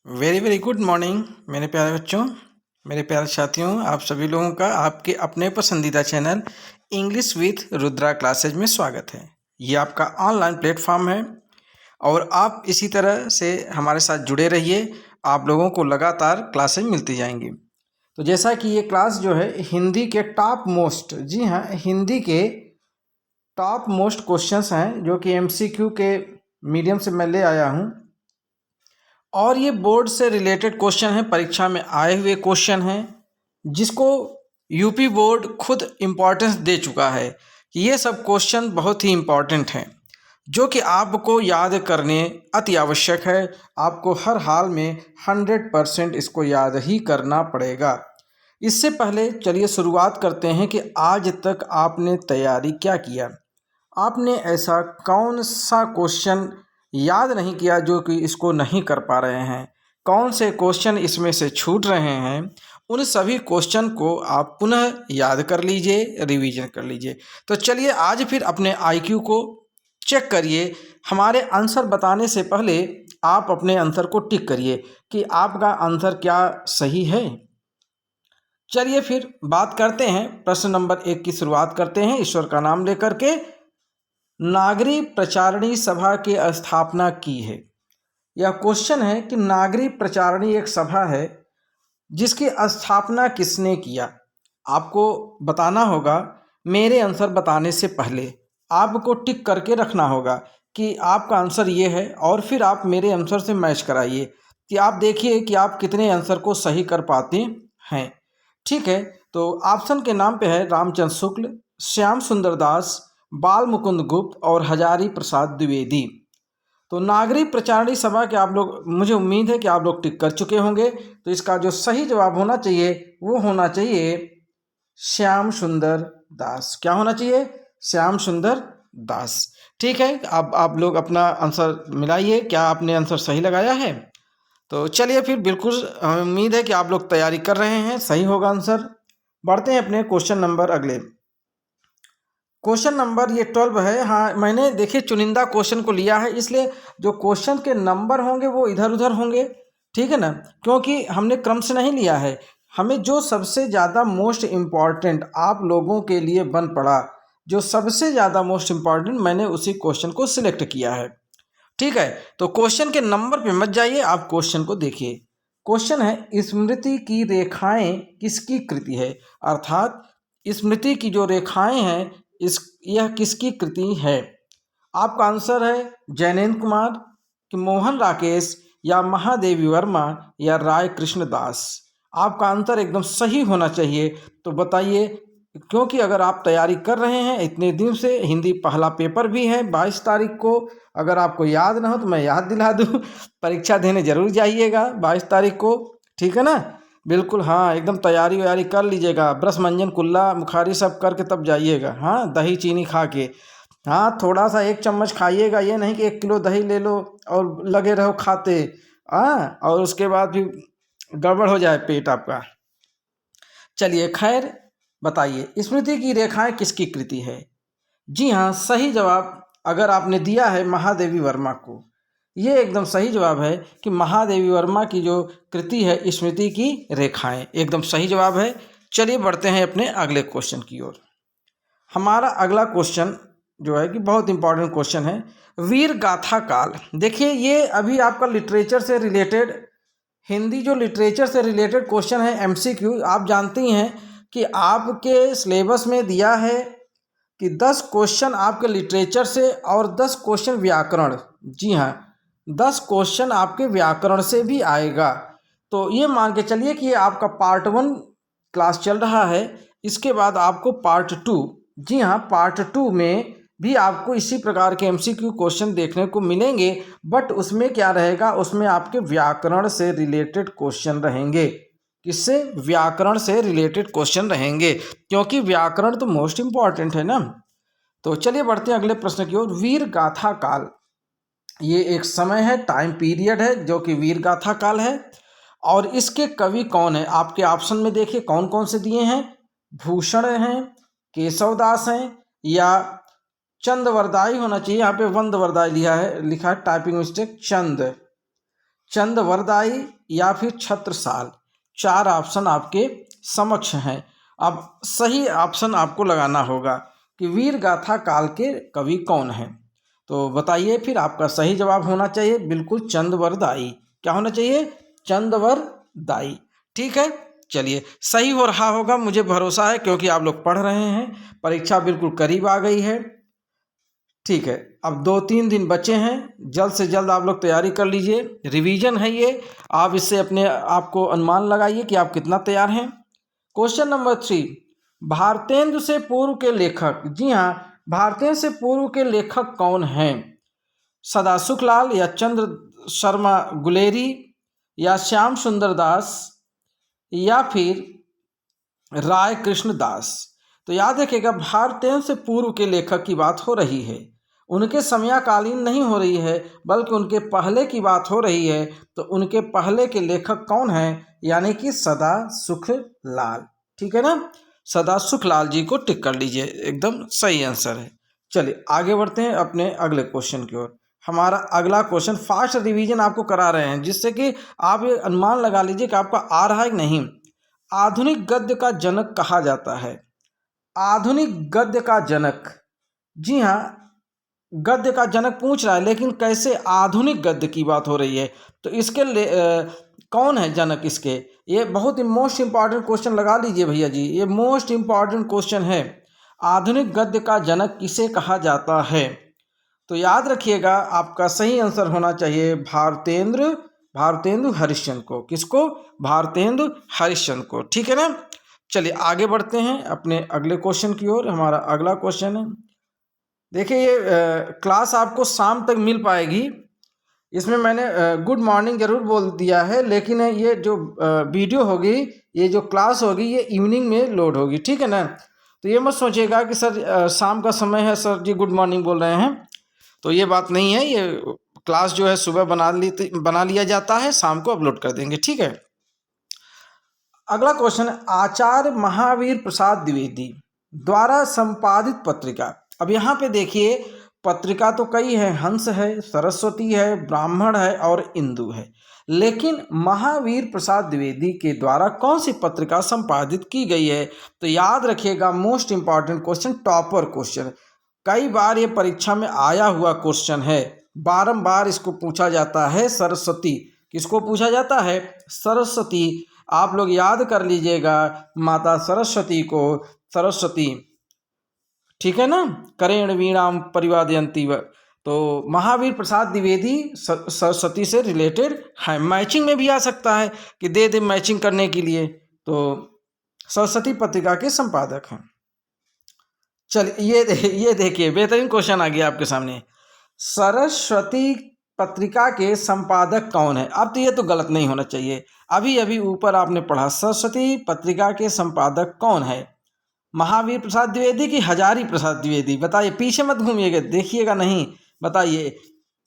Very very good morning मेरे प्यारे बच्चों, मेरे प्यारे साथियों। आप सभी लोगों का आपके अपने पसंदीदा channel English with Rudra classes में स्वागत है। ये आपका ऑनलाइन प्लेटफॉर्म है और आप इसी तरह से हमारे साथ जुड़े रहिए। आप लोगों को लगातार क्लासेज मिलती जाएंगी। तो जैसा कि ये क्लास जो है हिंदी के टॉप मोस्ट, जी हाँ, हिंदी के टॉप मोस्ट क्वेश्चंस हैं जो कि एमसीक्यू के मीडियम से मैं ले आया हूँ। और ये बोर्ड से रिलेटेड क्वेश्चन है, परीक्षा में आए हुए क्वेश्चन हैं जिसको यूपी बोर्ड खुद इम्पोर्टेंस दे चुका है कि ये सब क्वेश्चन बहुत ही इम्पोर्टेंट हैं जो कि आपको याद करने अति आवश्यक है। आपको हर हाल में 100% इसको याद ही करना पड़ेगा। इससे पहले चलिए शुरुआत करते हैं कि आज तक आपने तैयारी क्या किया। आपने ऐसा कौन सा क्वेश्चन याद नहीं किया जो कि इसको नहीं कर पा रहे हैं? कौन से क्वेश्चन इसमें से छूट रहे हैं? उन सभी क्वेश्चन को आप पुनः याद कर लीजिए, रिवीजन कर लीजिए। तो चलिए आज फिर अपने आईक्यू को चेक करिए। हमारे आंसर बताने से पहले आप अपने आंसर को टिक करिए कि आपका आंसर क्या सही है। चलिए फिर बात करते हैं, प्रश्न नंबर 1 की शुरुआत करते हैं ईश्वर का नाम लेकर के। नागरी प्रचारणी सभा की स्थापना की है। यह क्वेश्चन है कि नागरी प्रचारणी एक सभा है जिसकी स्थापना किसने किया। आपको बताना होगा। मेरे आंसर बताने से पहले आपको टिक करके रखना होगा कि आपका आंसर ये है और फिर आप मेरे आंसर से मैच कराइए कि आप देखिए कि आप कितने आंसर को सही कर पाते हैं। ठीक है, तो ऑप्शन के नाम पे है रामचंद्र शुक्ल, श्याम सुंदर दास, बाल मुकुंद गुप्त और हजारी प्रसाद द्विवेदी। तो नागरिक प्रचारणी सभा के आप लोग, मुझे उम्मीद है कि आप लोग टिक कर चुके होंगे। तो इसका जो सही जवाब होना चाहिए वो होना चाहिए श्याम सुंदर दास। क्या होना चाहिए? श्याम सुंदर दास। ठीक है, अब आप लोग अपना आंसर मिलाइए, क्या आपने आंसर सही लगाया है? तो चलिए फिर, बिल्कुल हमें उम्मीद है कि आप लोग तैयारी कर रहे हैं, सही होगा आंसर। बढ़ते हैं अपने क्वेश्चन नंबर अगले। क्वेश्चन नंबर ये 12 है। हाँ, मैंने देखिए चुनिंदा क्वेश्चन को लिया है, इसलिए जो क्वेश्चन के नंबर होंगे वो इधर उधर होंगे, ठीक है ना, क्योंकि हमने क्रम से नहीं लिया है। हमें जो सबसे ज़्यादा मोस्ट इम्पॉर्टेंट आप लोगों के लिए बन पड़ा, जो सबसे ज़्यादा मोस्ट इम्पॉर्टेंट, मैंने उसी क्वेश्चन को सिलेक्ट किया है। ठीक है, तो क्वेश्चन के नंबर पे मत जाइए, आप क्वेश्चन को देखिए। क्वेश्चन है स्मृति की रेखाएं किसकी कृति है। अर्थात स्मृति की जो रेखाएं हैं यह किसकी कृति है। आपका आंसर है जैनेन्द्र कुमार, कि मोहन राकेश, या महादेवी वर्मा, या राय कृष्ण दास। आपका आंसर एकदम सही होना चाहिए। तो बताइए, क्योंकि अगर आप तैयारी कर रहे हैं इतने दिन से, हिंदी पहला पेपर भी है 22 तारीख को, अगर आपको याद ना हो तो मैं याद दिला दूँ परीक्षा देने जरूर जाइएगा 22 तारीख को, ठीक है ना। बिल्कुल, हाँ, एकदम तैयारी वैयारी कर लीजिएगा, ब्रश मंजन कुल्ला मुखारी सब करके तब जाइएगा। हाँ, दही चीनी खा के, हाँ, थोड़ा सा 1 चम्मच खाइएगा, ये नहीं कि 1 किलो दही ले लो और लगे रहो खाते। हाँ, और उसके बाद फिर गड़बड़ हो जाए पेट आपका। चलिए खैर, बताइए स्मृति की रेखाएं किसकी कृति है। जी हाँ, सही जवाब अगर आपने दिया है महादेवी वर्मा को, ये एकदम सही जवाब है कि महादेवी वर्मा की जो कृति है स्मृति की रेखाएं, एकदम सही जवाब है। चलिए बढ़ते हैं अपने अगले क्वेश्चन की ओर। हमारा अगला क्वेश्चन जो है कि बहुत इंपॉर्टेंट क्वेश्चन है, वीर गाथा काल। देखिए, ये अभी आपका लिटरेचर से रिलेटेड, हिंदी जो लिटरेचर से रिलेटेड क्वेश्चन है एमसीक्यू। आप जानती हैं कि आपके सिलेबस में दिया है कि 10 क्वेश्चन आपके लिटरेचर से और 10 क्वेश्चन व्याकरण। जी हाँ, 10 क्वेश्चन आपके व्याकरण से भी आएगा। तो ये मान के चलिए कि ये आपका पार्ट 1 क्लास चल रहा है, इसके बाद आपको पार्ट 2, जी हाँ, पार्ट 2 में भी आपको इसी प्रकार के एमसीक्यू क्वेश्चन देखने को मिलेंगे। बट उसमें क्या रहेगा, उसमें आपके व्याकरण से रिलेटेड क्वेश्चन रहेंगे। किससे? व्याकरण से रिलेटेड क्वेश्चन रहेंगे, क्योंकि व्याकरण तो मोस्ट इम्पॉर्टेंट है ना। तो चलिए बढ़ते हैं अगले प्रश्न की ओर। वीर गाथा काल, ये एक समय है, टाइम पीरियड है जो कि वीर गाथा काल है। और इसके कवि कौन है? आपके ऑप्शन में देखिए कौन कौन से दिए हैं। भूषण हैं, केशवदास हैं, या चंद वरदाई होना चाहिए, यहाँ पे वंद वरदाई लिखा है टाइपिंग मिस्टेक, चंद। चंदवरदाई या फिर छत्रसाल। 4 ऑप्शन आपके समक्ष हैं। अब सही ऑप्शन आपको लगाना होगा कि वीर गाथा काल के कवि कौन हैं। तो बताइए फिर, आपका सही जवाब होना चाहिए बिल्कुल चंदवरदाई। क्या होना चाहिए? चंदवरदाई। ठीक है, चलिए सही हो रहा होगा, मुझे भरोसा है, क्योंकि आप लोग पढ़ रहे हैं, परीक्षा बिल्कुल करीब आ गई है। ठीक है, अब 2-3 दिन बचे हैं, जल्द से जल्द आप लोग तैयारी कर लीजिए। रिवीजन है ये, आप इससे अपने आप को अनुमान लगाइए कि आप कितना तैयार हैं। क्वेश्चन नंबर 3, भारतेंदु से पूर्व के लेखक। जी हाँ, भारतेंदु से पूर्व के लेखक कौन हैं? सदासुख लाल या चंद्र शर्मा गुलेरी या श्याम सुंदर दास या फिर राय कृष्ण दास। तो याद रखिएगा, भारतेंदु से पूर्व के लेखक की बात हो रही है, उनके समयाकालीन नहीं हो रही है, बल्कि उनके पहले की बात हो रही है। तो उनके पहले के लेखक कौन हैं? यानी कि सदासुख लाल। ठीक है ना, सदासुख लाल जी को टिक कर लीजिए, एकदम सही आंसर है। चलिए आगे बढ़ते हैं अपने अगले क्वेश्चन की ओर। हमारा अगला क्वेश्चन, फास्ट रिवीजन आपको करा रहे हैं, जिससे कि आप ये अनुमान लगा लीजिए कि आपका आ रहा है कि नहीं। आधुनिक गद्य का जनक कहा जाता है। आधुनिक गद्य का जनक, जी हाँ, गद्य का जनक पूछ रहा है, लेकिन कैसे आधुनिक गद्य की बात हो रही है, तो इसके कौन है जनक इसके? ये बहुत ही मोस्ट इंपॉर्टेंट क्वेश्चन लगा लीजिए भैया जी, ये मोस्ट इंपॉर्टेंट क्वेश्चन है। आधुनिक गद्य का जनक किसे कहा जाता है? तो याद रखिएगा, आपका सही आंसर होना चाहिए भारतेंदु हरिश्चंद्र को। किसको? भारतेंदु हरिश्चंद्र को। ठीक है ना, चलिए आगे बढ़ते हैं अपने अगले क्वेश्चन की ओर। हमारा अगला क्वेश्चन है, देखिए ये क्लास आपको शाम तक मिल पाएगी। इसमें मैंने गुड मॉर्निंग जरूर बोल दिया है, लेकिन ये जो वीडियो होगी, ये जो क्लास होगी, ये इवनिंग में लोड होगी। ठीक है ना, तो ये मत सोचिएगा कि सर शाम का समय है, सर जी गुड मॉर्निंग बोल रहे हैं, तो ये बात नहीं है। ये क्लास जो है सुबह बना लिया जाता है, शाम को अपलोड कर देंगे। ठीक है, अगला क्वेश्चन, आचार्य महावीर प्रसाद द्विवेदी द्वारा संपादित पत्रिका। अब यहाँ पे देखिए, पत्रिका तो कई है, हंस है, सरस्वती है, ब्राह्मण है और इंदु है, लेकिन महावीर प्रसाद द्विवेदी के द्वारा कौन सी पत्रिका संपादित की गई है? तो याद रखिएगा, most important question, topper question, कई बार ये परीक्षा में आया हुआ क्वेश्चन है, बारंबार इसको पूछा जाता है। सरस्वती, किसको पूछा जाता है? सरस्वती। आप लोग याद कर लीजिएगा, माता सरस्वती को, सरस्वती, ठीक है ना, करेण वीणाम परिवादयंती। तो महावीर प्रसाद द्विवेदी सरस्वती से रिलेटेड है। मैचिंग में भी आ सकता है कि दे दे मैचिंग करने के लिए। तो सरस्वती पत्रिका के संपादक हैं। चलिए ये देखिए, बेहतरीन क्वेश्चन आ गया आपके सामने। सरस्वती पत्रिका के संपादक कौन है? अब तो ये तो गलत नहीं होना चाहिए, अभी अभी ऊपर आपने पढ़ा, सरस्वती पत्रिका के संपादक कौन है? महावीर प्रसाद द्विवेदी की हजारी प्रसाद द्विवेदी? बताइए, पीछे मत घूमिएगा, देखिएगा नहीं, बताइए।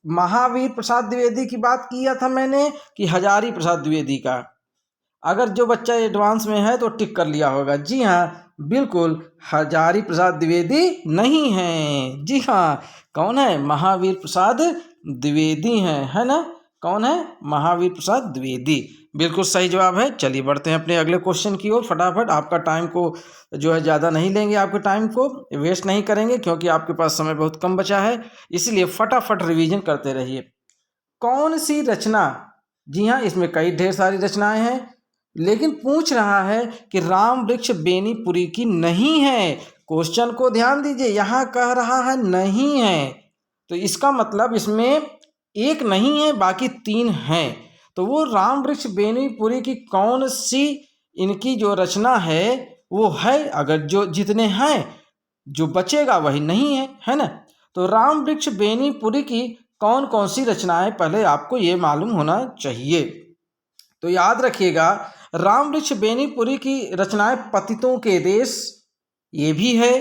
महावीर प्रसाद द्विवेदी की बात किया था मैंने कि हजारी प्रसाद द्विवेदी का? अगर जो बच्चा एडवांस में है तो टिक कर लिया होगा। जी हाँ, बिल्कुल हजारी प्रसाद द्विवेदी नहीं है। जी हाँ, कौन है? महावीर प्रसाद द्विवेदी हैं, है ना? कौन है? महावीर प्रसाद द्विवेदी, बिल्कुल सही जवाब है। चलिए बढ़ते हैं अपने अगले क्वेश्चन की ओर फटाफट। आपका टाइम को जो है ज़्यादा नहीं लेंगे, आपके टाइम को वेस्ट नहीं करेंगे, क्योंकि आपके पास समय बहुत कम बचा है, इसलिए फटाफट रिवीजन करते रहिए। कौन सी रचना, जी हाँ, इसमें कई ढेर सारी रचनाएं हैं, लेकिन पूछ रहा है कि राम वृक्ष बेनीपुरी की नहीं है। क्वेश्चन को ध्यान दीजिए, यहाँ कह रहा है नहीं है, तो इसका मतलब इसमें एक नहीं है, बाकी 3 हैं। तो वो राम वृक्ष बेनीपुरी की कौन सी इनकी जो रचना है वो है? अगर जो जितने हैं, जो बचेगा वही नहीं है, है ना? तो राम वृक्ष बेनीपुरी की कौन कौन सी रचनाएं, पहले आपको ये मालूम होना चाहिए। तो याद रखिएगा, राम वृक्ष बेनीपुरी की रचनाएं पतितों के देश, ये भी है,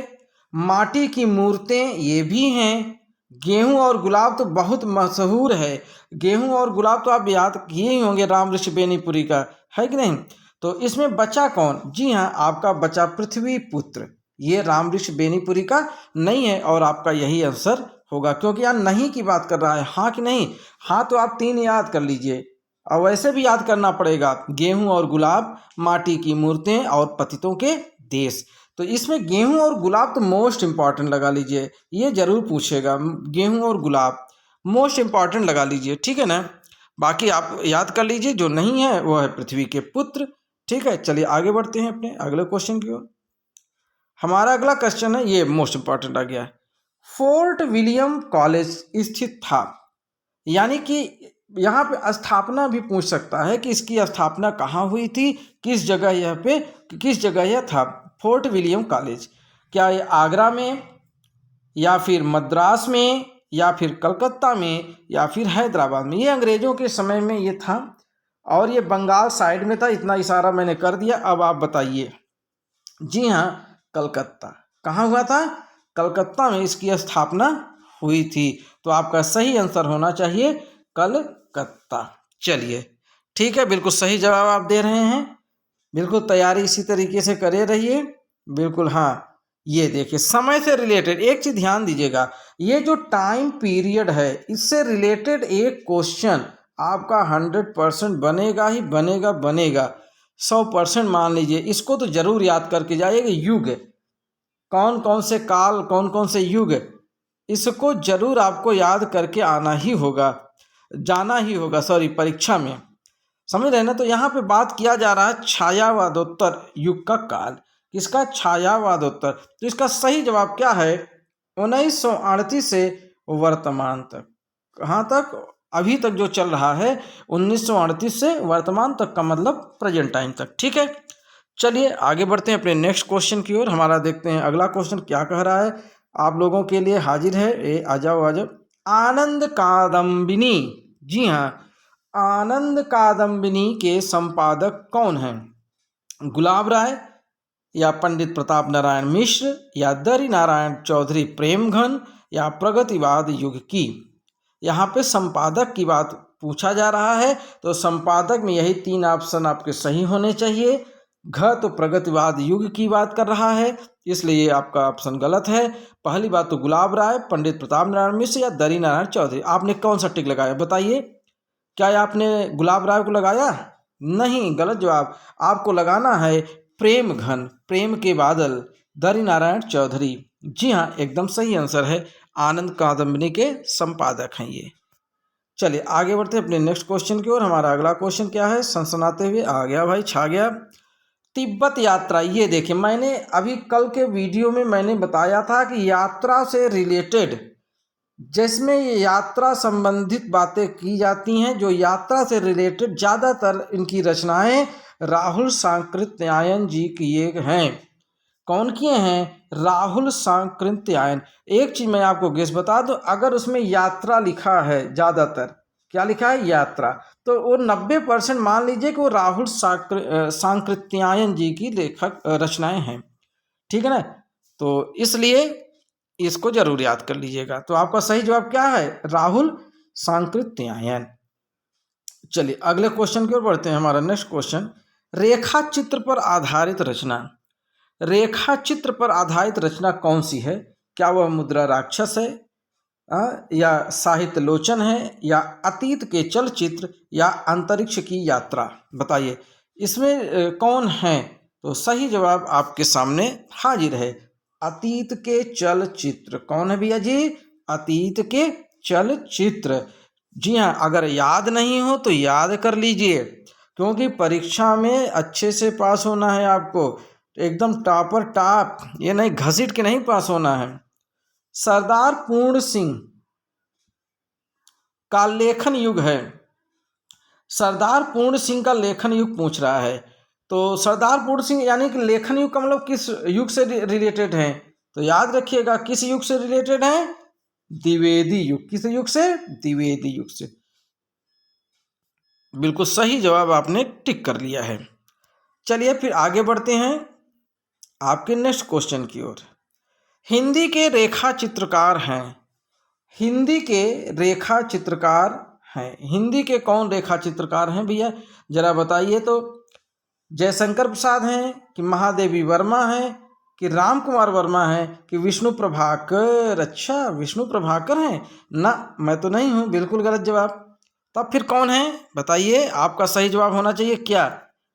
माटी की मूर्तें, ये भी हैं, गेहूं और गुलाब तो बहुत मशहूर है, गेहूं और गुलाब तो आप याद किए ही होंगे राम वृक्ष बेनीपुरी का, है कि नहीं? तो इसमें बचा कौन? जी हाँ, आपका बचा पृथ्वी पुत्र, ये राम वृक्ष बेनीपुरी का नहीं है, और आपका यही आंसर होगा, क्योंकि यहाँ नहीं की बात कर रहा है। हाँ कि नहीं? हाँ तो आप 3 याद कर लीजिए, और वैसे भी याद करना पड़ेगा, गेहूं और गुलाब, माटी की मूर्तें और पतितों के देश। तो इसमें गेहूं और गुलाब तो मोस्ट इम्पॉर्टेंट लगा लीजिए, ये जरूर पूछेगा, गेहूं और गुलाब मोस्ट इम्पॉर्टेंट लगा लीजिए, ठीक है ना। बाकी आप याद कर लीजिए, जो नहीं है वो है पृथ्वी के पुत्र, ठीक है। चलिए आगे बढ़ते हैं अपने अगले क्वेश्चन की ओर। हमारा अगला क्वेश्चन है, ये मोस्ट इम्पॉर्टेंट आ गया है। फोर्ट विलियम कॉलेज स्थित था, यानी कि यहाँ पे स्थापना भी पूछ सकता है कि इसकी स्थापना कहाँ हुई थी, किस जगह यह था। फोर्ट विलियम कॉलेज, क्या ये आगरा में, या फिर मद्रास में, या फिर कलकत्ता में, या फिर हैदराबाद में। ये अंग्रेजों के समय में ये था और ये बंगाल साइड में था। इतना इशारा मैंने कर दिया, अब आप बताइए। जी हाँ, कलकत्ता। कहाँ हुआ था? कलकत्ता में इसकी स्थापना हुई थी। तो आपका सही आंसर होना चाहिए कलकत्ता। चलिए ठीक है, बिल्कुल सही जवाब आप दे रहे हैं। बिल्कुल तैयारी इसी तरीके से करे रहिए। बिल्कुल हाँ, ये देखिए समय से रिलेटेड एक चीज ध्यान दीजिएगा, ये जो टाइम पीरियड है इससे रिलेटेड एक क्वेश्चन आपका 100% बनेगा ही बनेगा 100% मान लीजिए। इसको तो जरूर याद करके जाइएगा। युग, कौन कौन से काल, कौन कौन से युग, इसको जरूर आपको याद करके जाना ही होगा परीक्षा में, समझ रहे हैं ना। तो यहाँ पे बात किया जा रहा है छायावादोत्तर युग का काल। किसका? छायावादोत्तर। तो इसका सही जवाब क्या है? 1938 से वर्तमान तक। कहाँ तक? अभी तक जो चल रहा है 1938 से वर्तमान तक का मतलब प्रेजेंट टाइम तक, ठीक है। चलिए आगे बढ़ते हैं अपने नेक्स्ट क्वेश्चन की ओर। हमारा देखते हैं अगला क्वेश्चन क्या कह रहा है। आप लोगों के लिए हाजिर है, आ जाओ। आनंद कादम्बिनी, जी हाँ, आनंद कादम्बिनी के संपादक कौन हैं? गुलाब राय, या पंडित प्रताप नारायण मिश्र, या दरी नारायण चौधरी प्रेमघन, या प्रगतिवाद युग की। यहाँ पे संपादक की बात पूछा जा रहा है, तो संपादक में यही 3 ऑप्शन आपके सही होने चाहिए। घ तो प्रगतिवाद युग की बात कर रहा है, इसलिए ये आपका ऑप्शन गलत है। पहली बात तो गुलाब राय, पंडित प्रताप नारायण मिश्र, या दरी नारायण चौधरी। आपने कौन सा टिक लगाया बताइए? क्या आपने गुलाब राय को लगाया? नहीं, गलत जवाब। आपको लगाना है प्रेम घन, प्रेम के बादल, दरी नारायण चौधरी। जी हाँ, एकदम सही आंसर है। आनंद कादम्बिनी के संपादक हैं ये। चलिए आगे बढ़ते हैं अपने नेक्स्ट क्वेश्चन की ओर। हमारा अगला क्वेश्चन क्या है? सनसनाते हुए आ गया भाई, छा गया। तिब्बत यात्रा, ये देखिए मैंने अभी कल के वीडियो में मैंने बताया था कि यात्रा से रिलेटेड, जिसमें ये यात्रा संबंधित बातें की जाती हैं, जो यात्रा से रिलेटेड ज़्यादातर इनकी रचनाएं राहुल सांकृत्यायन जी किए हैं। कौन किए हैं? राहुल सांकृत्यायन। एक चीज़ मैं आपको गेस बता दूं, अगर उसमें यात्रा लिखा है, ज़्यादातर क्या लिखा है? यात्रा, तो वो 90% मान लीजिए कि वो राहुल सांकृत्यायन जी की लेखक रचनाएं हैं, ठीक है ना। तो इसलिए इसको जरूर याद कर लीजिएगा। तो आपका सही जवाब क्या है? राहुल सांकृत्यायन। चलिए अगले क्वेश्चन की ओर बढ़ते हैं। हमारा नेक्स्ट क्वेश्चन, रेखा चित्र पर आधारित रचना। रेखा चित्र पर आधारित रचना कौन सी है? क्या वह मुद्रा राक्षस है, या साहित्य लोचन है, या अतीत के चलचित्र, या अंतरिक्ष की यात्रा? बताइए इसमें कौन है? तो सही जवाब आपके सामने हाजिर है, अतीत के चलचित्र। कौन है भैया जी? अतीत के चलचित्र। जी हाँ, अगर याद नहीं हो तो याद कर लीजिए, क्योंकि परीक्षा में अच्छे से पास होना है आपको, एकदम टॉपर टॉप, ये नहीं घसीट के नहीं पास होना है। सरदार पूर्ण सिंह का लेखन युग है, सरदार पूर्ण सिंह का लेखन युग पूछ रहा है। तो सरदार पूर्ण सिंह यानी कि लेखन युग का मतलब किस युग से रिलेटेड है? तो याद रखिएगा किस युग से रिलेटेड है? द्विवेदी युग। किस युग से? द्विवेदी युग से। बिल्कुल सही जवाब आपने टिक कर लिया है। चलिए फिर आगे बढ़ते हैं आपके नेक्स्ट क्वेश्चन की ओर। हिंदी के रेखा चित्रकार हैं, हिंदी के रेखा चित्रकार हैं, हिंदी के कौन रेखा चित्रकार हैं भैया जरा बताइए? तो जयशंकर प्रसाद हैं, कि महादेवी वर्मा हैं, कि राम कुमार वर्मा हैं, कि विष्णु प्रभाकर? अच्छा, विष्णु प्रभाकर हैं ना, मैं तो नहीं हूँ, बिल्कुल गलत जवाब। तब फिर कौन है बताइए। आपका सही जवाब होना चाहिए क्या,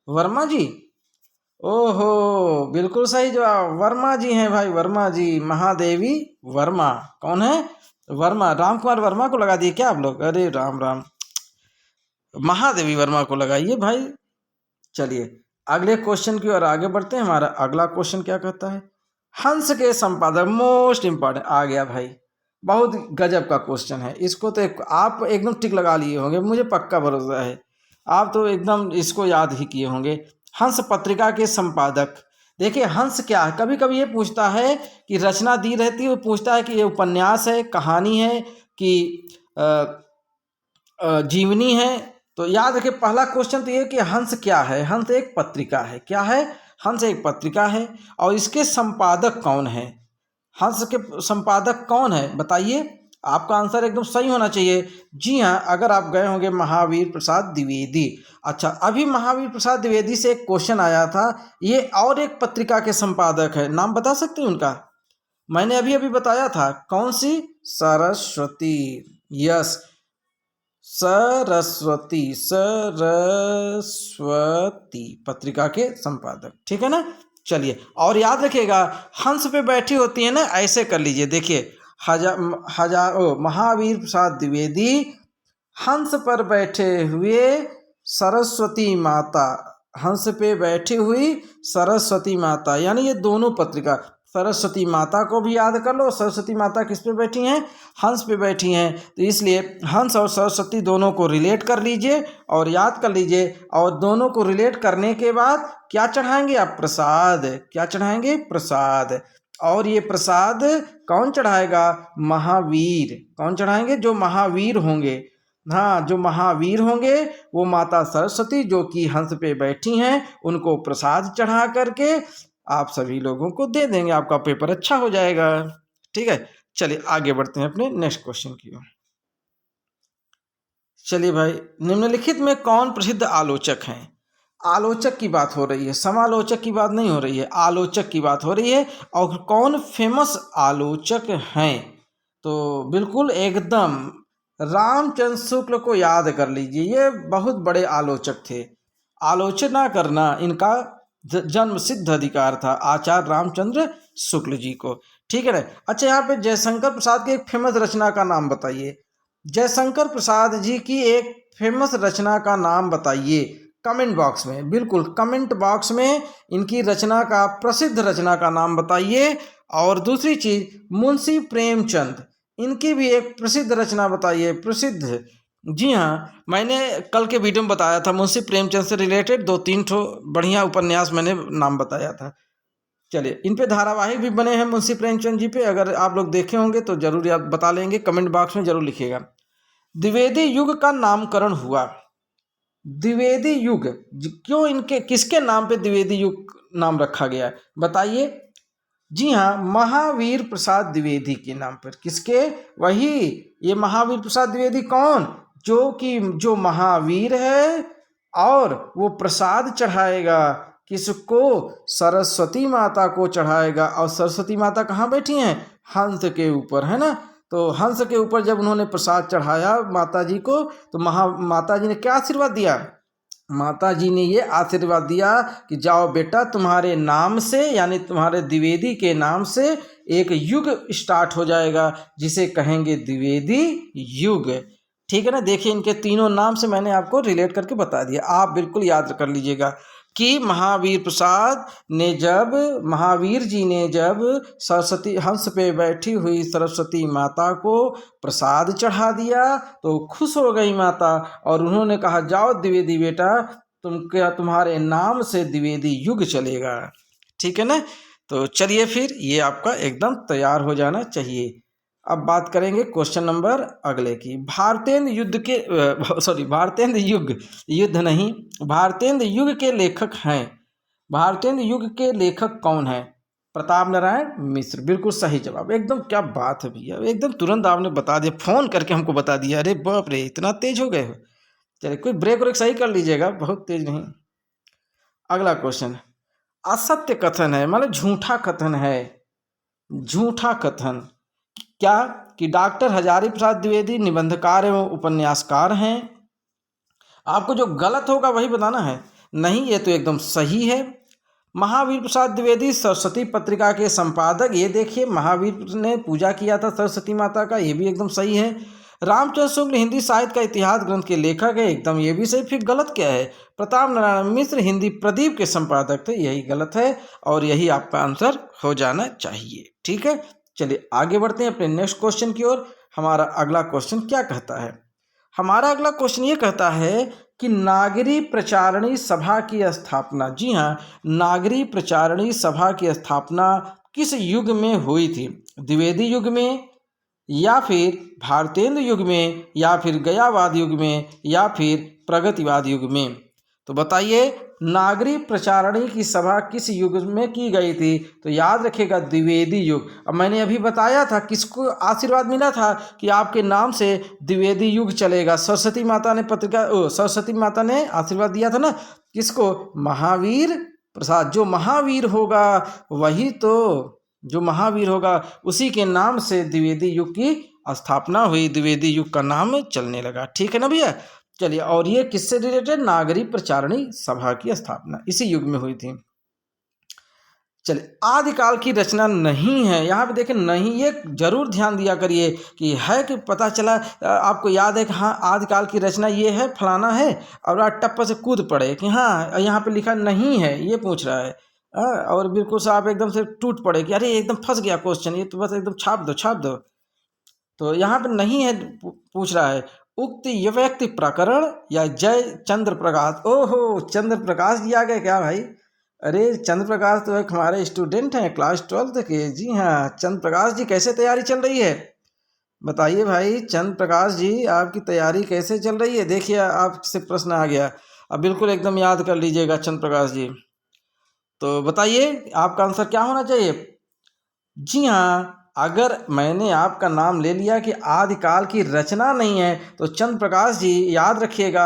वर्मा जी। ओहो, बिल्कुल सही जवाब, वर्मा जी हैं भाई, वर्मा जी, महादेवी वर्मा। कौन है, वर्मा, राम कुमार वर्मा को लगा दिए क्या आप लोग, अरे राम राम, महादेवी वर्मा को लगाइए भाई। चलिए अगले क्वेश्चन की ओर आगे बढ़ते हैं। हमारा अगला क्वेश्चन क्या कहता है, हंस के संपादक, मोस्ट इंपॉर्टेंट आ गया भाई, बहुत गजब का क्वेश्चन है। इसको तो आप एकदम टिक लगा लिए होंगे, मुझे पक्का भरोसा है, आप तो एकदम इसको याद ही किए होंगे। हंस पत्रिका के संपादक, देखिए हंस क्या है, कभी कभी ये पूछता है कि रचना दी रहती है, वो पूछता है कि ये उपन्यास है, कहानी है कि जीवनी है। तो याद रखिए पहला क्वेश्चन तो ये कि हंस क्या है, हंस एक पत्रिका है, क्या है, हंस एक पत्रिका है। और इसके संपादक कौन है, हंस के संपादक कौन है बताइए। आपका आंसर एकदम सही होना चाहिए। जी हाँ, अगर आप गए होंगे महावीर प्रसाद द्विवेदी। अच्छा, अभी महावीर प्रसाद द्विवेदी से एक क्वेश्चन आया था, ये और एक पत्रिका के संपादक है, नाम बता सकते हैं उनका, मैंने अभी अभी बताया था, कौन सी, सरस्वती, यस, सरस्वती, सरस्वती पत्रिका के संपादक, ठीक है ना। चलिए और याद रखिएगा, हंस पे बैठी होती है ना, ऐसे कर लीजिए, देखिए महावीर प्रसाद द्विवेदी हंस पर बैठे हुए सरस्वती माता, हंस पे बैठी हुई सरस्वती माता, यानी ये दोनों पत्रिका, सरस्वती माता को भी याद कर लो, सरस्वती माता किस पे बैठी हैं, हंस पे बैठी हैं, तो इसलिए हंस और सरस्वती दोनों को रिलेट कर लीजिए और याद कर लीजिए। और दोनों को रिलेट करने के बाद क्या चढ़ाएंगे आप, प्रसाद, क्या चढ़ाएंगे, प्रसाद। और ये प्रसाद कौन चढ़ाएगा, महावीर, कौन चढ़ाएंगे, जो महावीर होंगे, हाँ, जो महावीर होंगे वो माता सरस्वती जो कि हंस पे बैठी हैं, उनको प्रसाद चढ़ा करके आप सभी लोगों को दे देंगे, आपका पेपर अच्छा हो जाएगा। ठीक है, चलिए आगे बढ़ते हैं अपने नेक्स्ट क्वेश्चन की ओर। चलिए भाई, निम्नलिखित में कौन प्रसिद्ध आलोचक हैं, आलोचक की बात हो रही है, समालोचक की बात नहीं हो रही है, आलोचक की बात हो रही है। और कौन फेमस आलोचक हैं, तो बिल्कुल एकदम रामचंद्र शुक्ल को याद कर लीजिए, ये बहुत बड़े आलोचक थे, आलोचना करना इनका जन्म सिद्ध अधिकार था, आचार्य रामचंद्र शुक्ल जी को। ठीक है ना। अच्छा, यहाँ पे जयशंकर प्रसाद की एक फेमस रचना का नाम बताइए, जयशंकर प्रसाद जी की एक फेमस रचना का नाम बताइए, कमेंट बॉक्स में, बिल्कुल कमेंट बॉक्स में इनकी रचना का, प्रसिद्ध रचना का नाम बताइए। और दूसरी चीज, मुंशी प्रेमचंद, इनकी भी एक प्रसिद्ध रचना बताइए, प्रसिद्ध। जी हाँ, मैंने कल के वीडियो में बताया था, मुंशी प्रेमचंद से रिलेटेड 2-3 ठो बढ़िया उपन्यास मैंने नाम बताया था। चलिए, इन पे धारावाहिक भी बने हैं मुंशी प्रेमचंद जी पे, अगर आप लोग देखे होंगे तो जरूर याद बता लेंगे, कमेंट बॉक्स में जरूर लिखिएगा। द्विवेदी युग का नामकरण हुआ, द्विवेदी युग क्यों, इनके किसके नाम पे द्विवेदी युग नाम रखा गया बताइए। जी हाँ, महावीर प्रसाद द्विवेदी के नाम पर, किसके, वही ये महावीर प्रसाद द्विवेदी, कौन, जो कि जो महावीर है और वो प्रसाद चढ़ाएगा किसको, सरस्वती माता को चढ़ाएगा। और सरस्वती माता कहाँ बैठी हैं, हंस के ऊपर, है ना। तो हंस के ऊपर जब उन्होंने प्रसाद चढ़ाया माता जी को, तो माता जी ने क्या आशीर्वाद दिया, माता जी ने ये आशीर्वाद दिया कि जाओ बेटा, तुम्हारे नाम से, यानी तुम्हारे द्विवेदी के नाम से एक युग स्टार्ट हो जाएगा, जिसे कहेंगे द्विवेदी युग। ठीक है ना। देखिए, इनके तीनों नाम से मैंने आपको रिलेट करके बता दिया, आप बिल्कुल याद कर लीजिएगा कि महावीर प्रसाद ने जब, महावीर जी ने जब सरस्वती, हंस पे बैठी हुई सरस्वती माता को प्रसाद चढ़ा दिया तो खुश हो गई माता, और उन्होंने कहा जाओ द्विवेदी बेटा, तुम्हारे नाम से द्विवेदी युग चलेगा। ठीक है ना। तो चलिए फिर, ये आपका एकदम तैयार हो जाना चाहिए। अब बात करेंगे क्वेश्चन नंबर अगले की, भारतेंद्र युद्ध के भारतेंद्र युग, युद्ध नहीं, भारतेंद्र युग के लेखक हैं, भारतेंद्र युग के लेखक कौन है, प्रताप नारायण मिश्र, बिल्कुल सही जवाब, एकदम क्या बात है भैया, एकदम तुरंत आपने बता दिया, फोन करके हमको बता दिया, अरे बाप रे, इतना तेज हो गए हो। चलिए, कोई ब्रेक व्रेक सही कर लीजिएगा, बहुत तेज नहीं। अगला क्वेश्चन, असत्य कथन है, मतलब झूठा कथन है, झूठा कथन क्या, कि डॉक्टर हजारी प्रसाद द्विवेदी निबंधकार एवं उपन्यासकार हैं, आपको जो गलत होगा वही बताना है। नहीं, ये तो एकदम सही है। महावीर प्रसाद द्विवेदी सरस्वती पत्रिका के संपादक, ये देखिए महावीर ने पूजा किया था सरस्वती माता का, ये भी एकदम सही है। रामचंद्र शुक्ल हिंदी साहित्य का इतिहास ग्रंथ के लेखक है, एकदम ये भी सही। फिर गलत क्या है? प्रताप नारायण मिश्र हिंदी प्रदीप के संपादक थे, यही गलत है और यही आपका आंसर हो जाना चाहिए। ठीक है, चलिए आगे बढ़ते हैं अपने नेक्स्ट क्वेश्चन की ओर। हमारा अगला क्वेश्चन क्या कहता है? हमारा अगला क्वेश्चन ये कहता है कि नागरी प्रचारणी सभा की स्थापना, जी हाँ, नागरी प्रचारणी सभा की स्थापना किस युग में हुई थी? द्विवेदी युग में, या फिर भारतेंद्र युग में, या फिर गयावाद युग में, या फिर प्रगतिवाद युग में? तो बताइए, नागरी प्रचारणी की सभा किस युग में की गई थी? तो याद रखिएगा द्विवेदी युग। अब मैंने अभी बताया था किसको आशीर्वाद मिला था कि आपके नाम से द्विवेदी युग चलेगा। सरस्वती माता ने सरस्वती माता ने आशीर्वाद दिया था ना, किसको? महावीर प्रसाद। जो महावीर होगा वही तो, जो महावीर होगा उसी के नाम से द्विवेदी युग की स्थापना हुई, द्विवेदी युग का नाम चलने लगा। ठीक है ना भैया? चलिए, और ये किससे रिलेटेड? नागरी प्रचारणी सभा की स्थापना इसी युग में हुई थी। चलिए, आदिकाल की रचना नहीं है, यहाँ पे देखें नहीं, ये जरूर ध्यान दिया करिए कि है कि पता चला आपको याद है कि हाँ आदिकाल की रचना ये है, फलाना है, और आप टप्पा से कूद पड़े कि हाँ यहाँ पे लिखा नहीं है, ये पूछ रहा है। और बिल्कुल से आप एकदम से टूट पड़े कि अरे एकदम फंस गया क्वेश्चन, ये तो बस एकदम छाप दो छाप दो। तो यहाँ पे नहीं है, पूछ रहा है उक्त व्यक्ति प्रकरण या जय चंद्र प्रकाश। ओहो, चंद्र प्रकाश जी आ गए क्या भाई? अरे चंद्र प्रकाश तो एक हमारे स्टूडेंट हैं क्लास 12 के। जी हाँ, चंद्र प्रकाश जी कैसे तैयारी चल रही है? बताइए भाई चंद्र प्रकाश जी, आपकी तैयारी कैसे चल रही है? देखिए आपसे प्रश्न आ गया, अब बिल्कुल एकदम याद कर लीजिएगा चंद्र प्रकाश जी। तो बताइए आपका आंसर क्या होना चाहिए? जी हाँ, अगर मैंने आपका नाम ले लिया कि आदिकाल की रचना नहीं है तो चंद्र प्रकाश जी याद रखिएगा,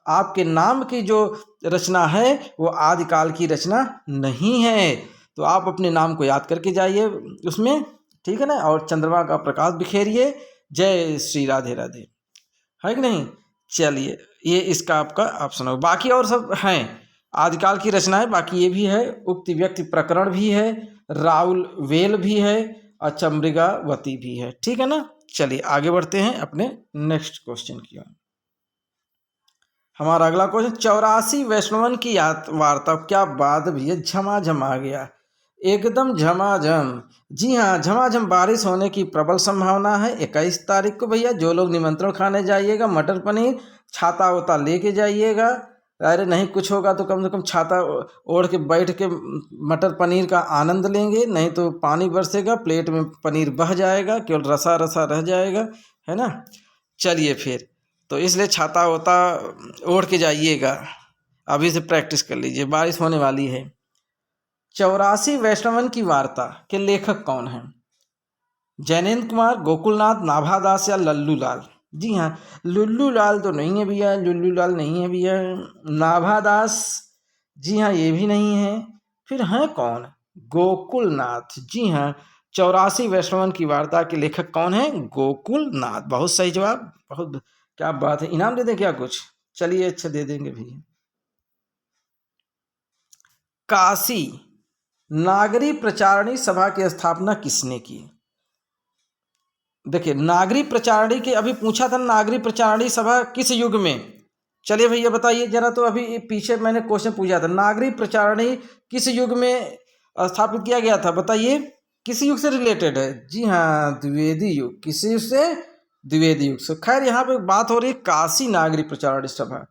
आपके नाम की जो रचना है वो आदिकाल की रचना नहीं है। तो आप अपने नाम को याद करके जाइए उसमें, ठीक है ना, और चंद्रमा का प्रकाश बिखेरिए। जय श्री राधे राधे, है कि नहीं? चलिए, ये इसका आपका ऑप्शन हो। बाकी और सब हैं आदिकाल की रचनाएं, बाकी ये भी है, उक्त व्यक्ति प्रकरण भी है, राउल वेल भी है, अच्छा मृगावती भी है। ठीक है ना? चलिए आगे बढ़ते हैं अपने नेक्स्ट क्वेश्चन की ओर। हमारा अगला क्वेश्चन, 84 वैष्णवन की वार्ता, क्या बात भैया, झमाझम आ गया, एकदम झमाझम। जी हाँ, झमाझम बारिश होने की प्रबल संभावना है 21 तारीख को भैया। जो लोग निमंत्रण खाने जाइएगा, मटर पनीर, छाता वोता लेके जाइएगा। अरे नहीं कुछ होगा तो कम से कम छाता ओढ़ के बैठ के मटर पनीर का आनंद लेंगे, नहीं तो पानी बरसेगा, प्लेट में पनीर बह जाएगा, केवल रसा रसा रह जाएगा, है ना? चलिए फिर, तो इसलिए छाता वोता ओढ़ के जाइएगा, अभी से प्रैक्टिस कर लीजिए, बारिश होने वाली है। 84 वैष्णवन की वार्ता के लेखक कौन हैं? जैनेन्द्र कुमार, गोकुलनाथ, नाभादास या लल्लू लाल? जी हाँ, लुल्लू लाल तो नहीं है भैया, लुल्लू लाल नहीं है भैया। नाभादास, जी हाँ, ये भी नहीं है। फिर हैं कौन? गोकुलनाथ। जी हाँ, 84 वैष्णवन की वार्ता के लेखक कौन है? गोकुलनाथ। बहुत सही जवाब, बहुत क्या बात है। इनाम दे दें क्या कुछ? चलिए अच्छा दे देंगे भैया। काशी नागरी प्रचारणी सभा की स्थापना किसने की? देखिए, नागरी प्रचारणी के अभी पूछा था, नागरी प्रचारणी सभा किस युग में? चलिए भैया बताइए जरा, तो अभी पीछे मैंने क्वेश्चन पूछा था, नागरी प्रचारणी किस युग में स्थापित किया गया था? बताइए किस युग से रिलेटेड है? जी हाँ, द्विवेदी युग। किसी युग से? द्विवेदी युग से। खैर यहाँ पे बात हो रही है काशी नागरी प्रचारणी सभा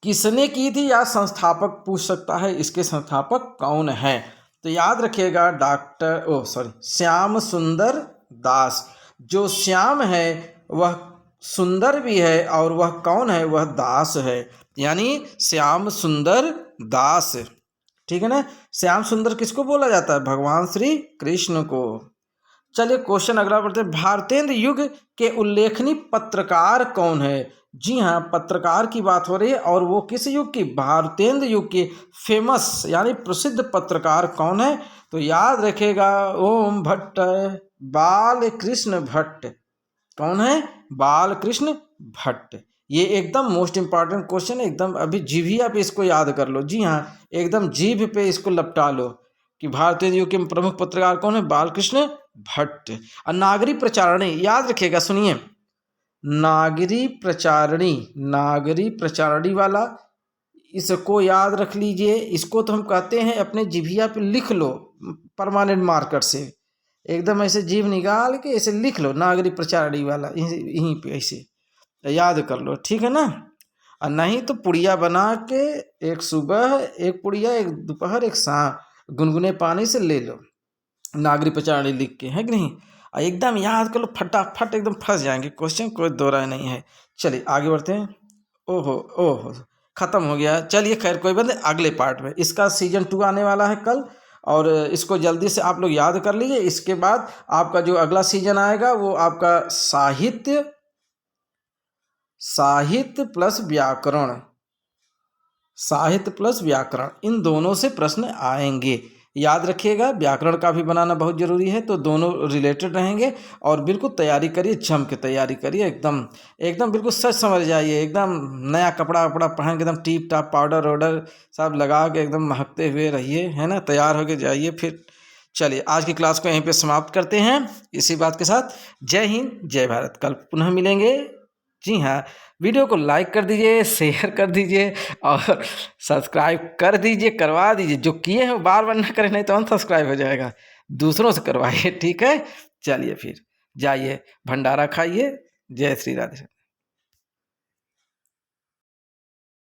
किसने की थी, या संस्थापक पूछ सकता है, इसके संस्थापक कौन है? तो याद रखिएगा श्याम सुंदर दास। जो श्याम है वह सुंदर भी है, और वह कौन है? वह दास है, यानी श्याम सुंदर दास। ठीक है ना? श्याम सुंदर किसको बोला जाता है? भगवान श्री कृष्ण को। चलिए क्वेश्चन अगला बढ़ते हैं, भारतेंद्र युग के उल्लेखनीय पत्रकार कौन है? जी हाँ, पत्रकार की बात हो रही है, और वो किस युग की? भारतेंद्र युग के फेमस यानी प्रसिद्ध पत्रकार कौन है? तो याद रखेगा ओम भट्ट, बाल कृष्ण भट्ट। कौन है? बाल कृष्ण भट्ट, ये एकदम मोस्ट इम्पॉर्टेंट क्वेश्चन है, एकदम अभी जीभिया पे इसको याद कर लो। जी हाँ, एकदम जीभ पे इसको लपटा लो कि भारतीय युग के प्रमुख पत्रकार कौन है? बालकृष्ण भट्ट। और नागरी प्रचारणी याद रखिएगा, सुनिए, नागरी प्रचारणी वाला इसको याद रख लीजिए। इसको तो हम कहते हैं अपने जिभिया पे लिख लो परमानेंट मार्कर से, एकदम ऐसे जीभ निकाल के ऐसे लिख लो, नागरी प्रचारणी वाला यहीं पे ऐसे याद कर लो, ठीक है ना। और नहीं तो पुड़िया बना के एक सुबह एक पुड़िया, एक दोपहर, एक शाम गुनगुने पानी से ले लो, नागरी प्रचारणी लिख के, है कि नहीं। और एकदम याद कर लो, फटाफट एकदम फंस जाएंगे क्वेश्चन, कोई दो राय नहीं है। चलिए आगे बढ़ते हैं। ओहो ओहो, खत्म हो गया। चलिए खैर कोई बात नहीं, अगले पार्ट में इसका सीजन 2 आने वाला है कल, और इसको जल्दी से आप लोग याद कर लीजिए। इसके बाद आपका जो अगला सीजन आएगा वो आपका साहित्य प्लस व्याकरण, इन दोनों से प्रश्न आएंगे। याद रखिएगा, व्याकरण का भी बनाना बहुत जरूरी है, तो दोनों रिलेटेड रहेंगे। और बिल्कुल तैयारी करिए, जम के तैयारी करिए, एकदम बिल्कुल सच समझ जाइए, एकदम नया कपड़ा वपड़ा पहन के एकदम टीप टाप पाउडर वाउडर सब लगा के एकदम महकते हुए रहिए, है ना, तैयार होके जाइए फिर। चलिए आज की क्लास को यहीं पे समाप्त करते हैं इसी बात के साथ। जय हिंद, जय भारत। कल पुनः मिलेंगे। जी हाँ, वीडियो को लाइक कर दीजिए, शेयर कर दीजिए और सब्सक्राइब कर दीजिए, करवा दीजिए। जो किए हैं वो बार बार ना करें, नहीं तो अनसब्सक्राइब हो जाएगा। दूसरों से करवाइए, ठीक है। चलिए फिर जाइए, भंडारा खाइए। जय श्री राधे।